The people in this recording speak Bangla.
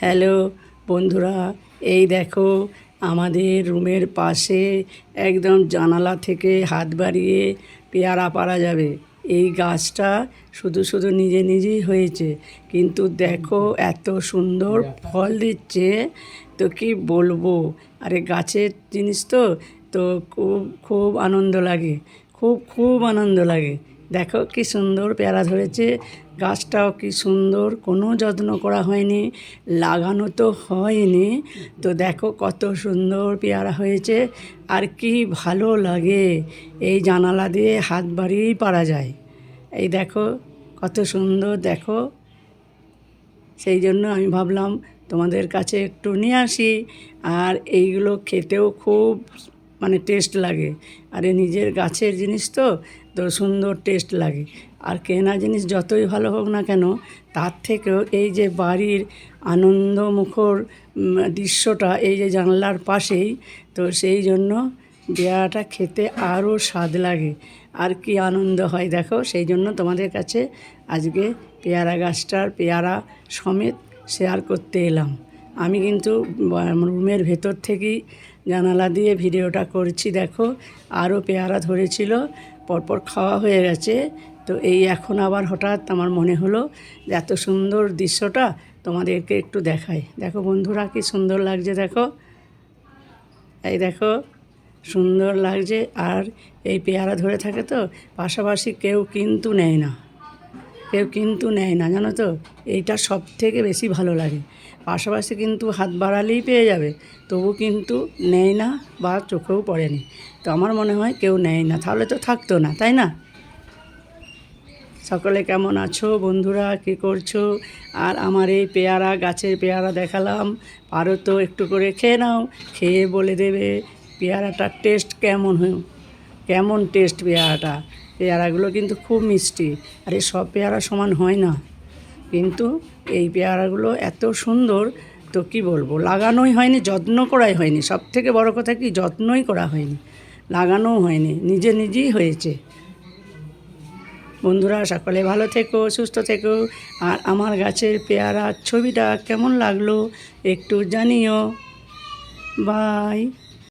হ্যালো বন্ধুরা, এই দেখো আমাদের রুমের পাশে একদম জানালা থেকে হাত বাড়িয়ে পেয়ারা পাড়া যাবে। এই গাছটা শুধু শুধু নিজে নিজেই হয়েছে, কিন্তু দেখো এত সুন্দর ফল দিচ্ছে, তো কি বলবো। আরে গাছের জিনিস তো তো খুব খুব আনন্দ লাগে, খুব খুব আনন্দ লাগে। দেখো কি সুন্দর পেয়ারা ধরেছে, গাছটাও কি সুন্দর, কোনো যত্ন করা হয়নি, লাগানো তো হয়নি। তো দেখো কত সুন্দর পেয়ারা হয়েছে, আর কি ভালো লাগে। এই জানালা দিয়ে হাত বাড়িয়েই পারা যায়। এই দেখো কত সুন্দর, দেখো। সেই জন্য আমি ভাবলাম তোমাদের কাছে একটু নিয়ে আসি। আর এইগুলো খেতেও খুব টেস্ট লাগে। আরে নিজের গাছের জিনিস তো তো সুন্দর টেস্ট লাগে। আর কেনা জিনিস যতই ভালো হোক না কেন, তার থেকেও এই যে বাড়ির আনন্দমুখর দৃশ্যটা এই যে জানলার পাশেই, তো সেই জন্য পেয়ারাটা খেতে আরও স্বাদ লাগে, আর কি আনন্দ হয় দেখো। সেই জন্য তোমাদের কাছে আজকে পেয়ারা গাছটার পেয়ারা সমেত শেয়ার করতে এলাম। আমি কিন্তু রুমের ভেতর থেকেই জানালা দিয়ে ভিডিওটা করছি। দেখো আরও পেয়ারা ধরেছিল, পরপর খাওয়া হয়ে গেছে। তো এই এখন আবার হঠাৎ আমার মনে হলো যে এত সুন্দর দৃশ্যটা তোমাদেরকে একটু দেখাই। দেখো বন্ধুরা কি সুন্দর লাগছে, দেখো। এই দেখো সুন্দর লাগছে। আর এই পেয়ারা ধরে থাকে তো পাশাপাশি কেউ কিন্তু নেয় না, জানো তো। এইটা সব থেকে বেশি ভালো লাগে। পাশাপাশি কিন্তু হাত বাড়ালেই পেয়ে যাবে, তবু কিন্তু নেয় না বা চোখেও পড়েনি। তো আমার মনে হয় কেউ নেয় না, তাহলে তো থাকতো না, তাই না? সকলে কেমন আছো বন্ধুরা, কী করছো? আর আমার এই পেয়ারা গাছের পেয়ারা দেখালাম, আরও তো একটু করে খেয়ে নাও, খেয়ে বলে দেবে পেয়ারাটার টেস্ট কেমন টেস্ট পেয়ারাগুলো কিন্তু খুব মিষ্টি। আর এই সব পেয়ারা সমান হয় না, কিন্তু এই পেয়ারাগুলো এত সুন্দর, তো কি বলবো। লাগানোই হয়নি, যত্ন করাই হয়নি। সব থেকে বড় কথা কি, যত্নই করা হয়নি, লাগানোও হয়নি, নিজে নিজেই হয়েছে। বন্ধুরা সকলে ভালো থেকো, সুস্থ থেকো। আর আমার গাছের পেয়ারার ছবিটা কেমন লাগলো একটু জানিও। বাই।